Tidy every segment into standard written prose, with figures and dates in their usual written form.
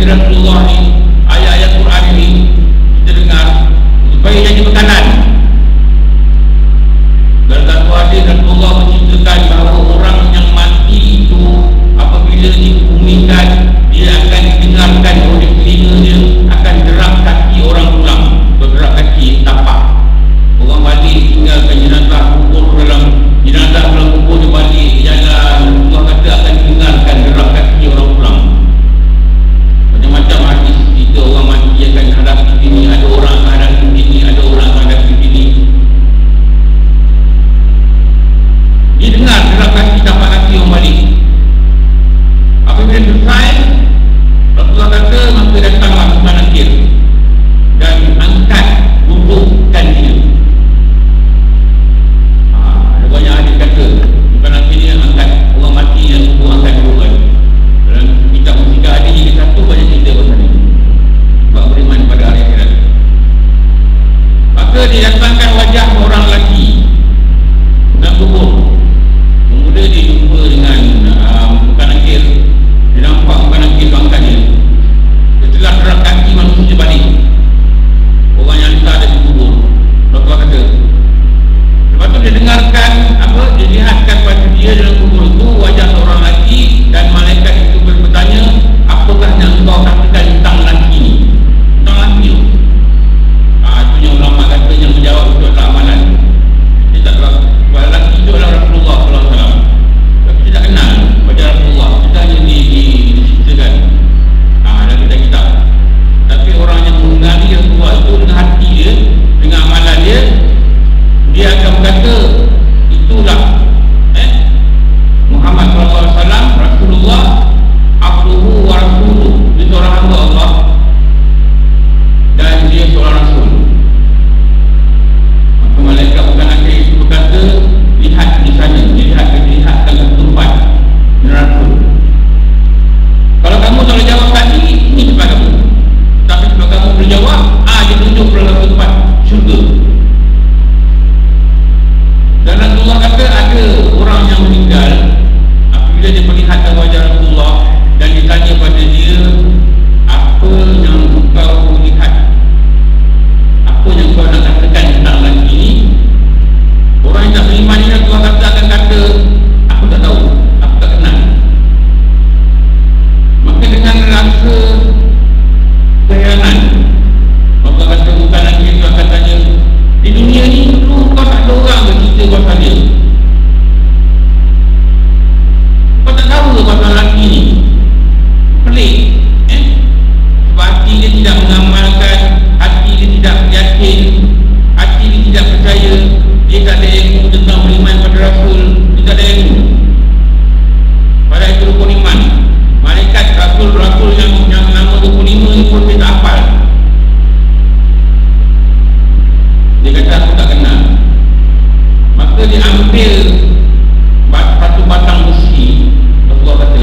Rasulullah ni, ayat-ayat Quran ni kita dengar supaya jadi bekalan. Dan satu hadis Rasulullah menceritakan bahawa orang yang mati itu apabila dibumikan, dia akan dengarkan oleh telinga dia, akan gerak kaki orang pulang, bergerak kaki tapak. Orang balik tinggalkan jenazah, kubur dalam kubur dia balik jalan. Allah kata akan dengarkan gerak kaki orang pulang. Macam-macam hadis cerita orang mati akan hadapi sini, ada orang akan hadapi sini, ada orang akan hadapi sini. Dia dengar gerak kaki tapak kaki orang balik. Apabila selesai, Rasulullah kata maka datanglah Tuhan akhir dan angkat dudukkan dia. Ada banyak hadis kata Tuhan akhir dia angkat orang mati yang kubur, angkat dudukkan. Dalam kitab musika ada jadi satu banyak cerita pasal ini, sebab beriman pada hari akhirat. Maka dia datangkan wajah seorang lelaki dalam kubur. Kemudian dia jumpa dengan bukan akhir. Dia nampak bukan akhir bangkat dia. Setelah gerak kaki manusia balik, orang yang letak ada di kubur. Rasulullah kata, lepas tu dia dengarkan apa, dia lihatkan pada dia dalam kubur itu wajah seorang lelaki, dan malaikat itu bertanya, apakah yang engkau katakan tentang lelaki ni? Tentang lelaki tu. Itu yang ulama kata yang menjawab itu adalah amalan. Dia tak tahu lelaki itu adalah Rasulullah SAW, tapi dia tak kenal wajah Rasulullah. Kita hanya diceritakan dalam kitab-kitab. Tapi orang yang mengenali Rasulullah itu dengan hati dia, dengan amalan dia, dia akan berkata itulah Muhammad SAW, Rasulullah, abduhu wa rasuluh. Dia seorang hamba Allah dan dia seorang Rasul. Maka malaikat bukan akhir itu berkata, lihat di sana, lihatkan keturunan Rasul. Kalau kamu tak boleh jawab tadi, ini sebab kamu. Tapi sebab kamu boleh jawab, dia tunjuk dalam tempat syurga. Dan Rasulullah kata ada orang yang meninggal, apabila dia melihatkan wajah Rasulullah dan ditanya pada dia, apa yang kau lihat? Apa yang kau nak katakan tentang lelaki ini? Orang yang tak beriman ni Rasulullah kata akan kata, aku tak tahu, aku tak kenal. Maka dengan rasa keheranan, maka kata bukan lagi itu akan tanya, di dunia ni dulu kau tak ada orang ke cerita pasal dia? Kau tak tahu ke pasal lelaki ni? Pelik sebab hati dia tidak mengamalkan, hati dia tidak yakin, hati dia tidak percaya. Dia tak ada ilmu tentang beriman pada Rasul. Dia tak ada ilmu. Pada itu rukun iman. Malaikat Rasul yang nama 25 ni pun dia tak hafal. Dia kata aku tak kenal. Maka dia ambil satu batang besi, Rasulullah kata,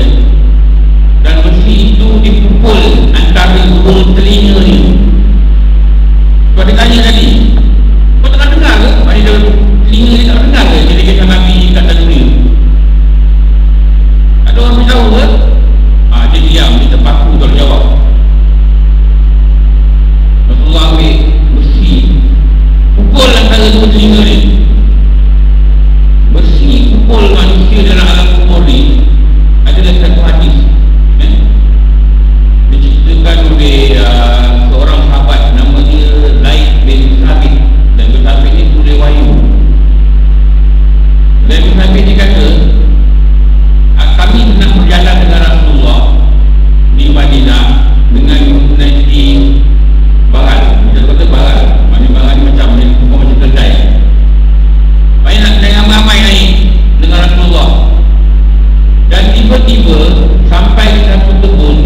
dan besi itu dipukul antara hidung telinga dia. Sebab dia tanya tadi, kau tak dengar ke? Maksudnya telinga dia tak dengar ke jadi kisah Nabi kata dunia? Ada orang beritahu ke? Dia diam, dia terpaku tak jawab. Rasulullah ambil besi, pukul antara dua telinga dia. Besi pukul manusia dalam alam kubur ni adalah satu hadis. Diceritakan oleh seorang sahabat nama dia Laid bin Sabit. Dan bin Sabit ni tulis wahyu. Laid bin Sabit ni kata, kami pernah berjalan dengan Rasulullah di Madinah dengan menaiki baral. Kita kata baral, maknanya baral ni macam kedai. Banyak dengan ramai naik dengan Rasulullah. Dan tiba-tiba sampai ke satu kebun,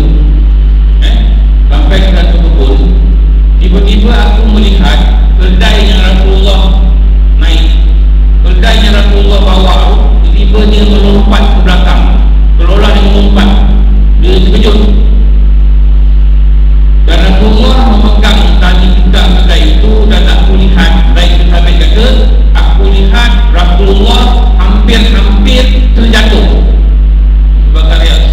tiba-tiba aku melihat kedai yang Rasulullah naik, kedai yang Rasulullah bawa, tiba-tiba dia melompat ke belakang. Seolah dia melompat, dia terkejut. Dan Rasulullah memegang tali pinggang kedai itu, dan aku lihat, baik sahabat kata, aku lihat Rasulullah hampir terjatuh. Sebagai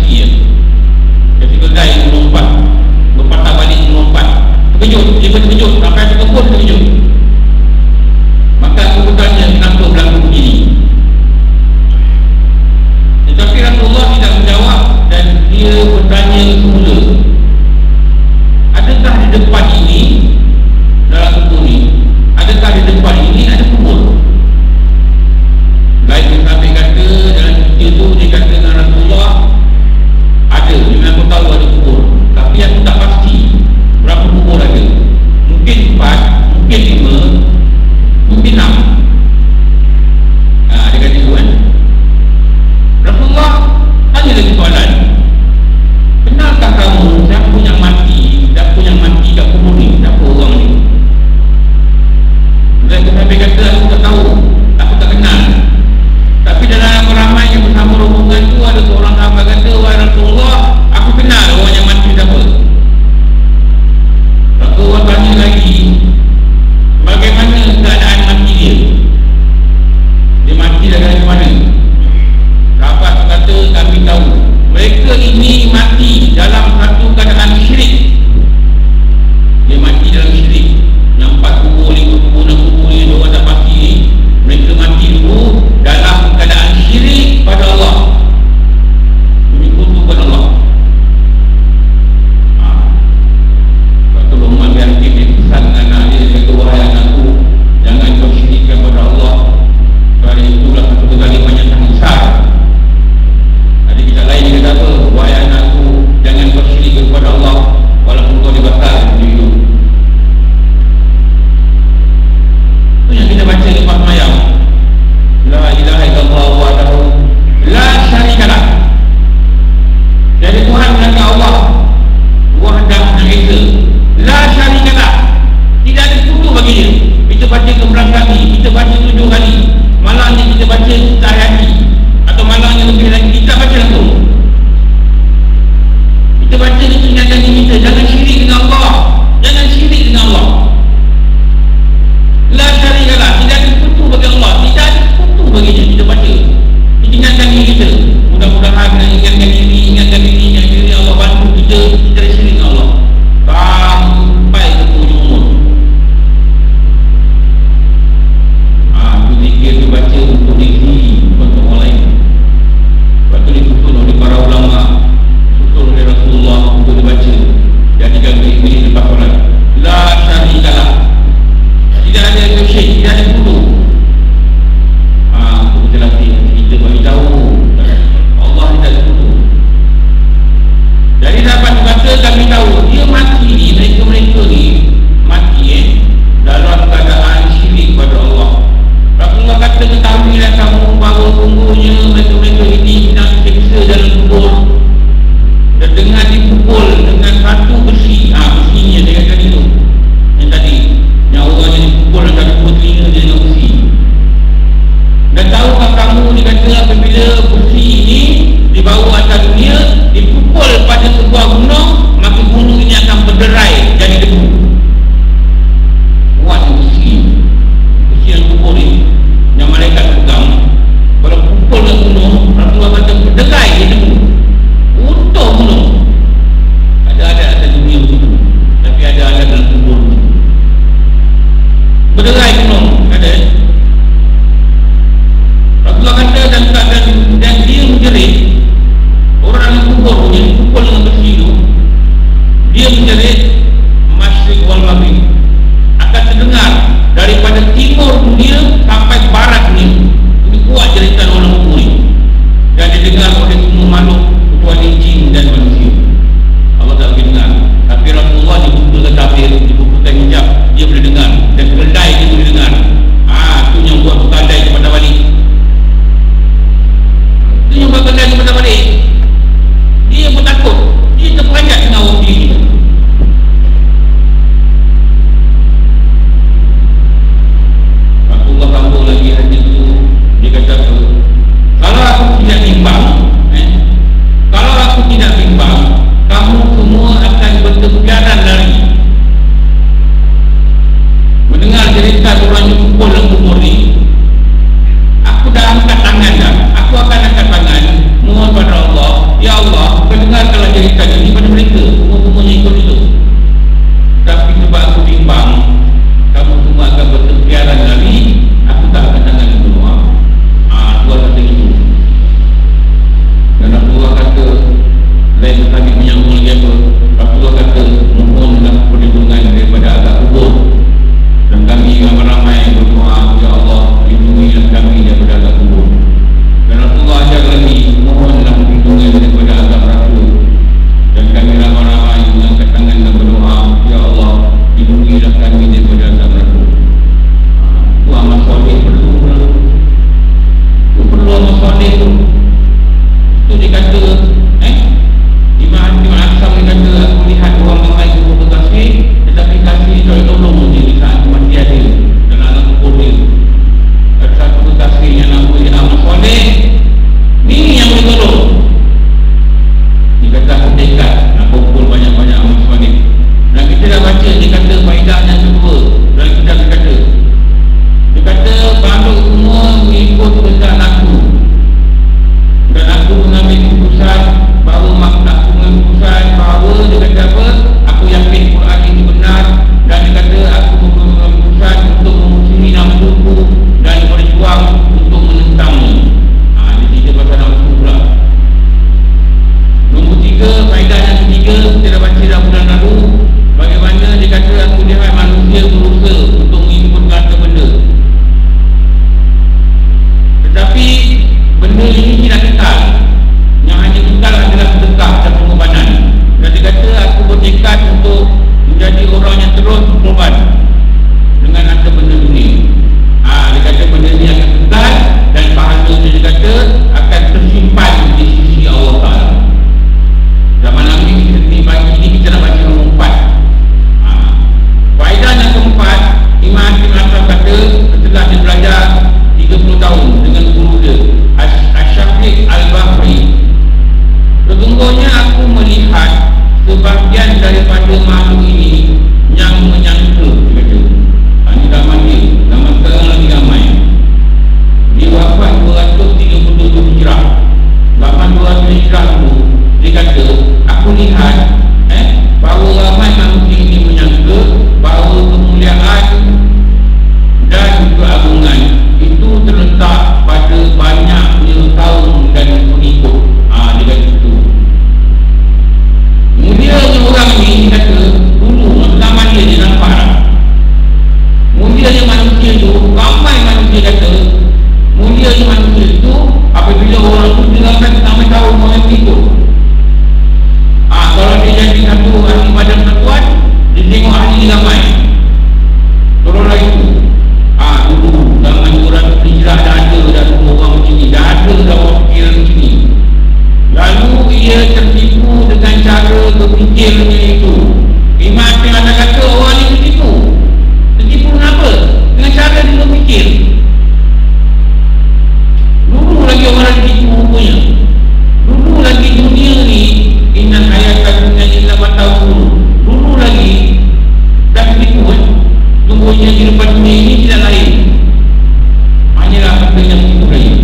pada makhluk ini yang menyangka, dia kata. Ini zaman dia, zaman sekarang lagi ramai. Dia wafat 237 Hijrah. Zaman 200 Hijrah dulu, dia kata, aku lihat bahawa ramai manusia ini menyangka bahawa kemuliaan dan keagungan itu terletak pada banyaknya kaum dan pengikut. Dia kata itu. Mulianya orang ni, dia kata, dulu zaman dia nampak lah. Mulianya manusia tu, ramai manusia kata, mulianya manusia tu apabila orang tu dengarkan nama tahu orang pengikut. Kalau dia jadi satu ahli badan satuan, dia tengok ahli ramai. Tolonglah itu. Dulu zaman orang hijrah dah ada dah semua orang macam ni, dah ada dah orang fikiran macam ni. Lalu ia tertipu dengan cara berfikirnya itu. Imam Asy'ari anda kata orang ni tertipu. Tertipu kenapa? Dengan cara dia berfikir. Dulu lagi orang tertipu punya. Dulu lagi dunia ni innal hayata dunya illa mata'un. Dulu lagi dah tertipu kan. Tunggunya di depan dunia ini tidak lain, hanyalah benda yang begitu lain.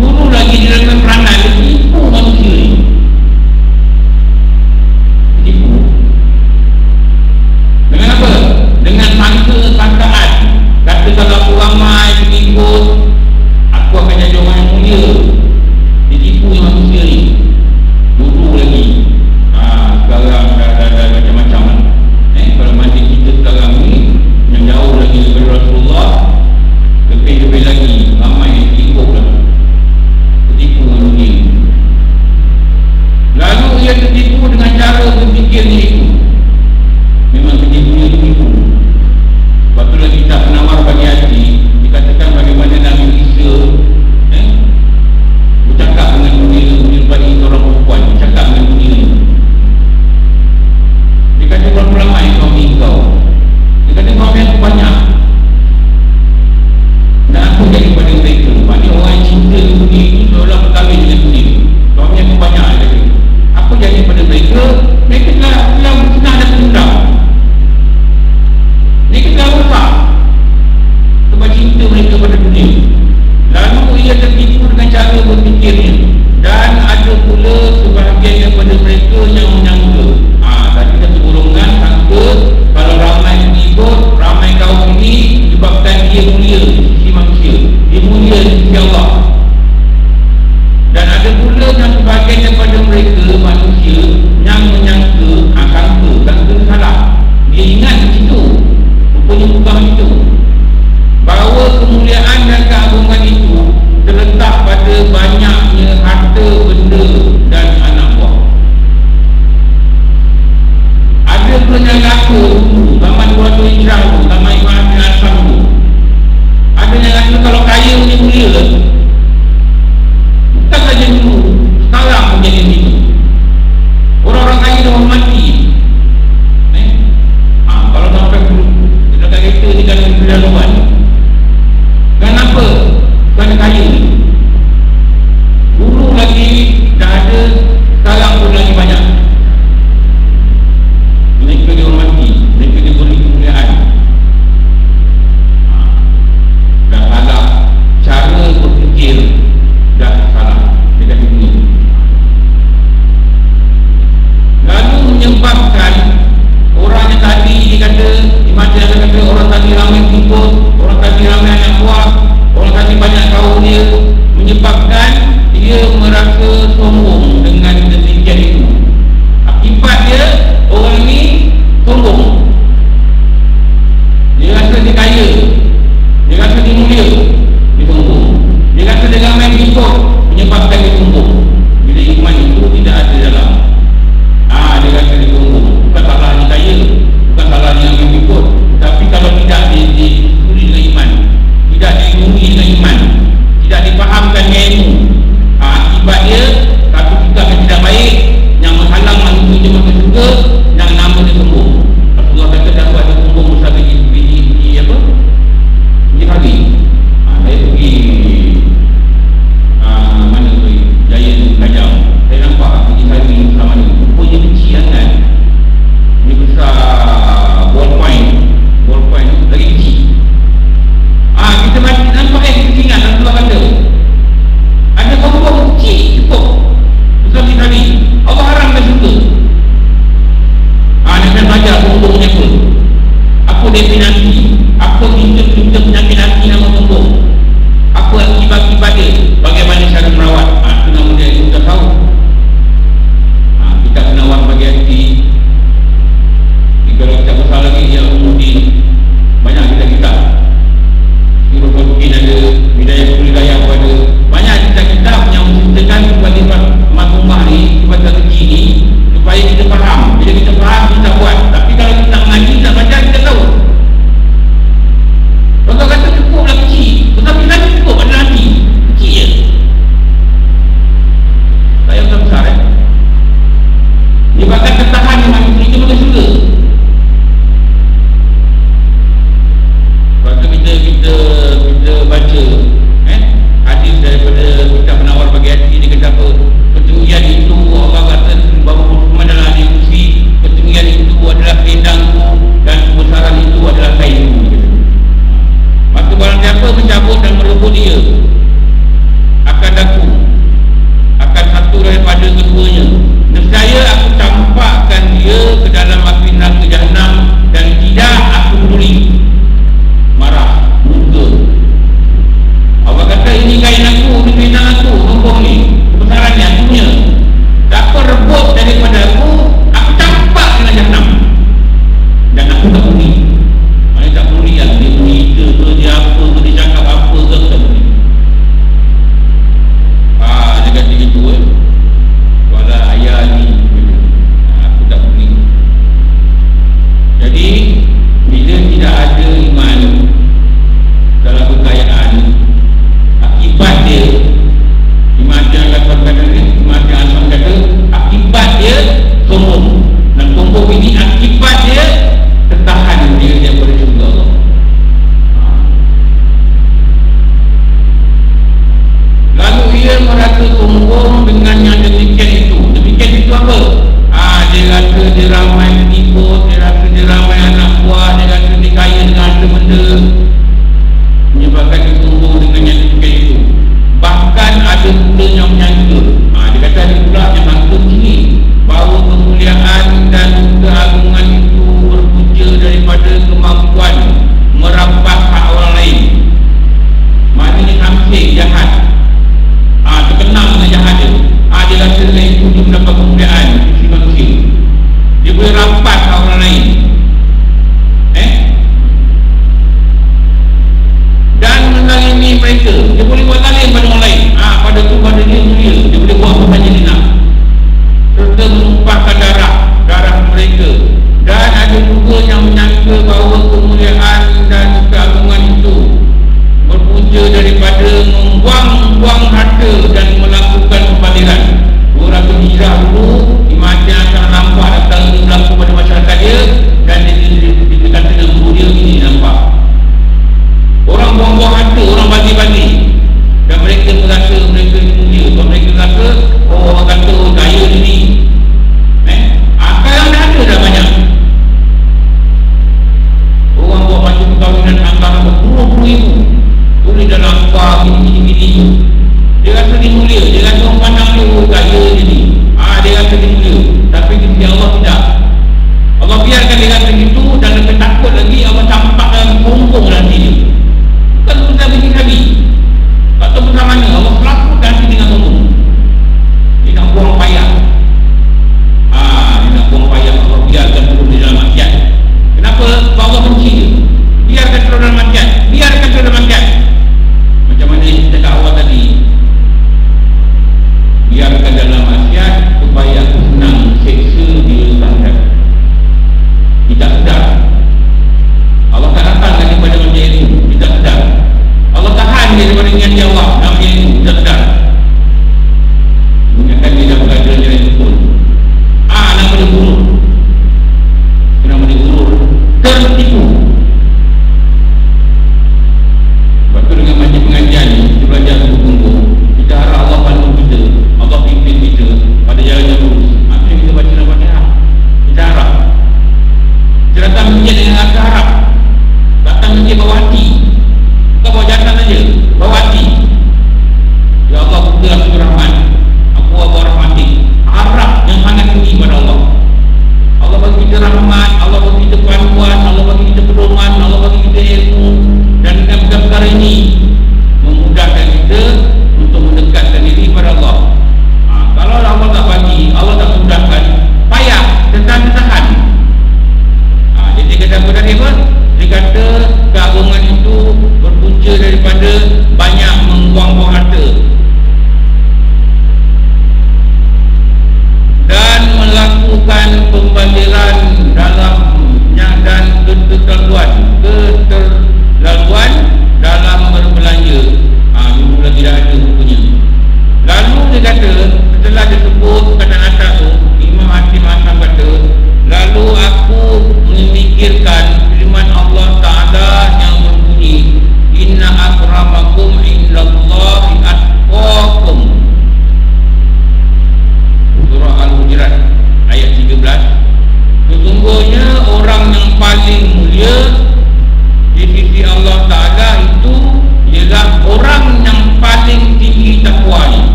Dulu lagi di dalam peranan dia tipu manusia ni. Tipu dengan apa? Dengan sangkaan. Kata kalau aku ramai pengikut, aku akan jadi orang yang mulia. Ditipu manusia ni. Dulu lagi. Sekarang dah macam-macam lah. Kalau mandi kita sekarang ni yang jauh lagi daripada Rasulullah, lebih lagi ramai yang ikut lah, tertipu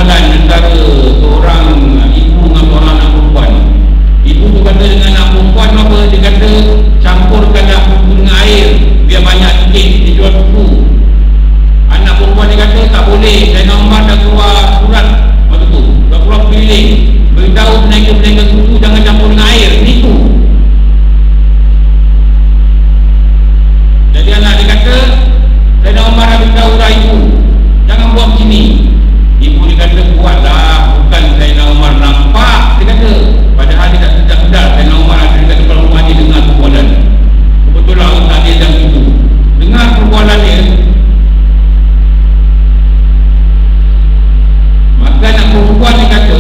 perbualan antara seorang ibu dengan seorang anak perempuan. Ibu tu kata dengan anak perempuan apa? Dia kata campurkanlah susu dengan air biar banyak sikit dia jual susu. Anak perempuan dia kata tak boleh. Sayyidina Umar dah keluar surat waktu tu, dah keluar keliling beritahu peniaga-peniaga susu jangan campur dengan air. Nipu. Jadi anak dia kata Sayyidina Umar dah beritahu dah ibu jangan buat macam ni. Ibu dia kata buatlah. Bukan Sayyidina Umar nampak, dia kata padahal dia tak sedar Sayyidina Umar ada dekat depan rumah dia dengar perbualan. Kebetulan tak dia dalam itu dengar perbualan dia. Maka anak perempuan dia kata,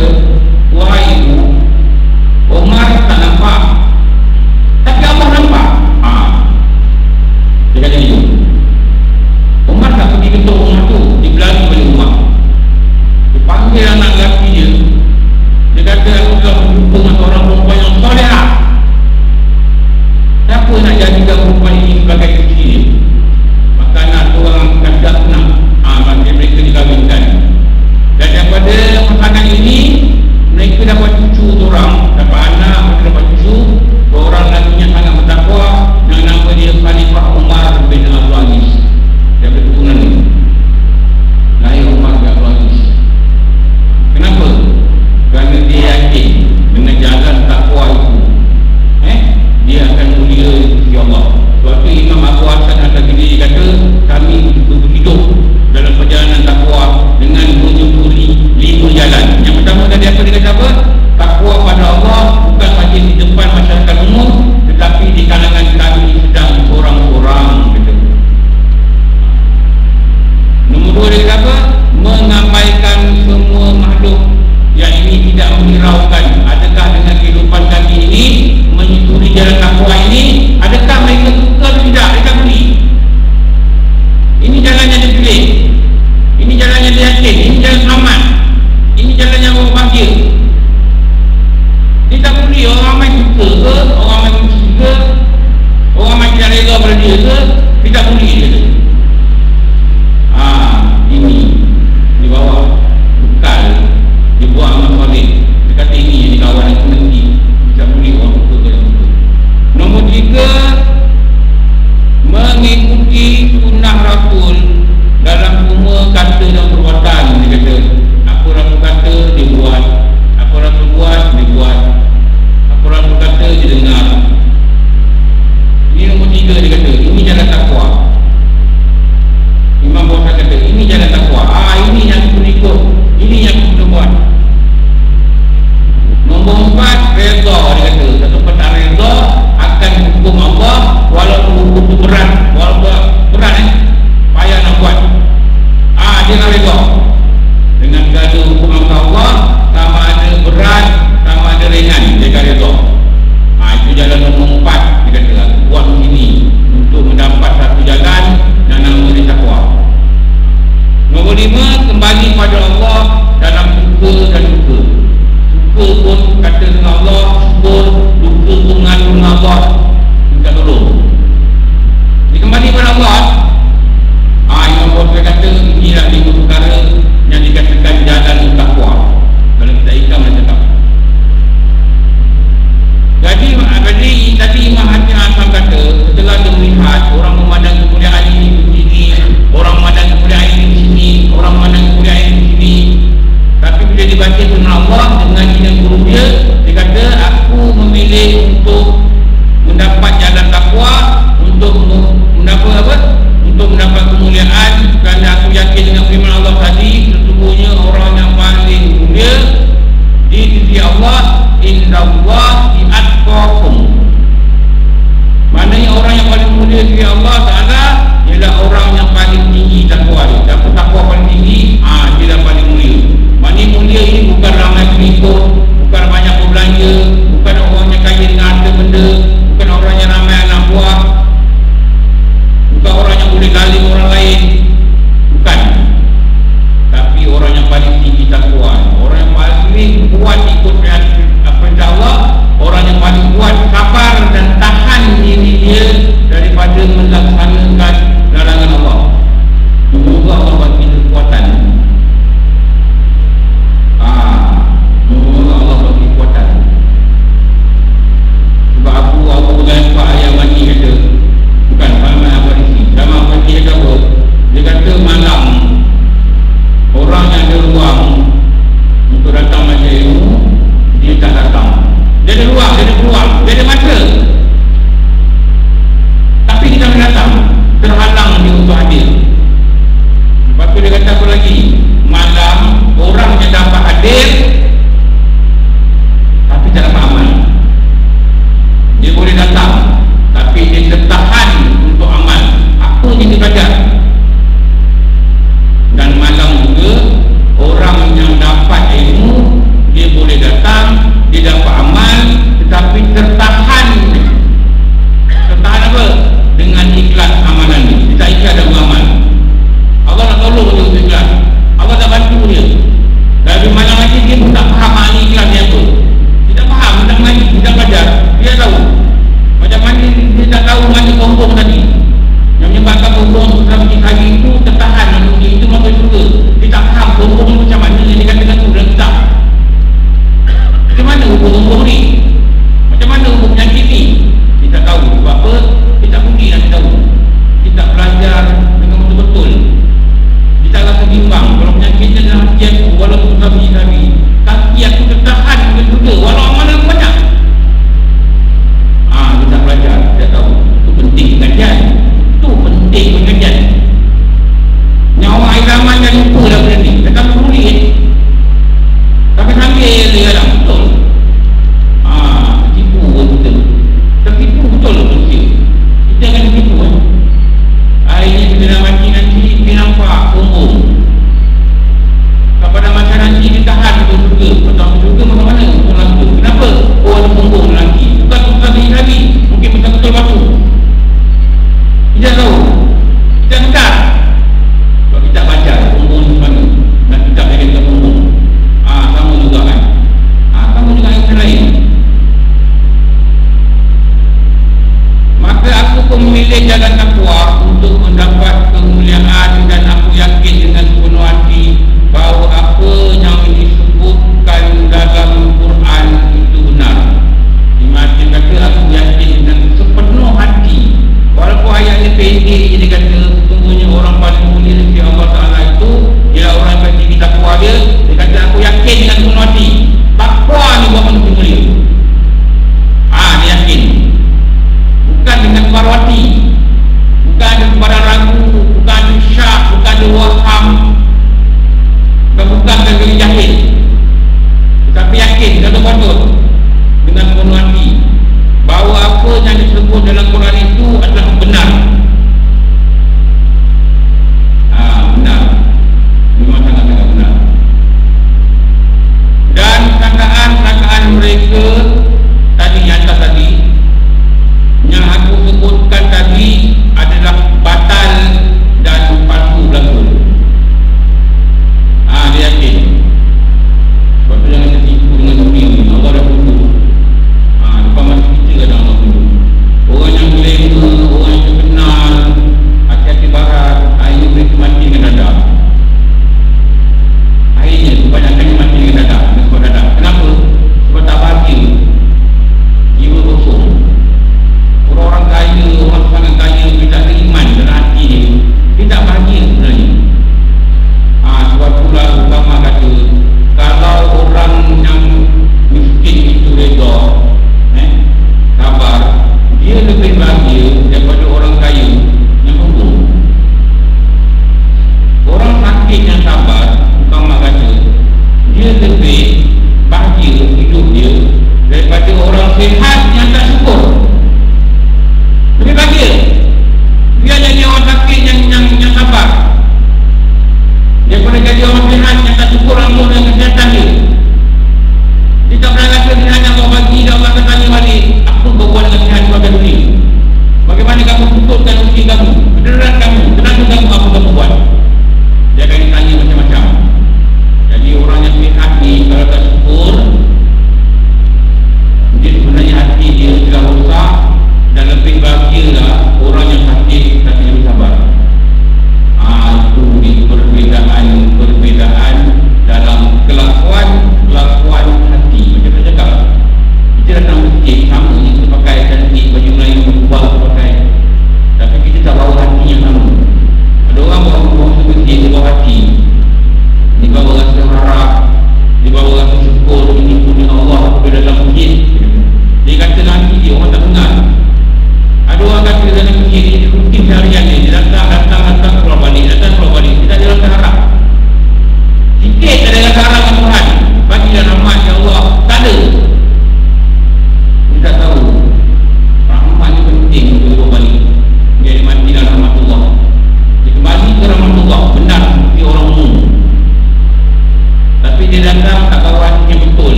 wahai ibu, Umar tak nampak tapi Abah nampak. Dia kata itu Umar tak pergi ketuk rumah tu, dia berlari balik rumah. Dia panggil anak lelaki dia. Dia kata aku telah berjumpa dengan seorang perempuan yang solehah. Siapa nak jadikan perempuan ini sebagai isteri dia? Maka anak tu orang kata senang, maka mereka dikahwinkan. Dan daripada pasangan ini mereka dapat cucu orang, dapat anak, mereka dapat cucu. Orang lakinya sangat bertakwa yang nama dia Khalifah Umar bin Abdul Aziz. Dia berketurunan ni lahir Umar bin Abdul Aziz. Kenapa? Kerana dia yakin dengan jalan takwa itu dia akan mulia di Allah. Sebab itu Imam Abu Hasan Al-Ghazali kata kami hidup dalam perjalanan takwa dengan menyempuri 5 jalan. Yang pertama tadi apa dia kata apa? Takwa pada Allah bukan saja di depan masyarakat umum tetapi di kalangan kami sedang seorang-seorang. Nombor 2 dia kata apa? Mengabaikan semua makhluk yang ini tidak menghiraukan. Adakah dengan kehidupan kami ini menyusuri jalan takwa ini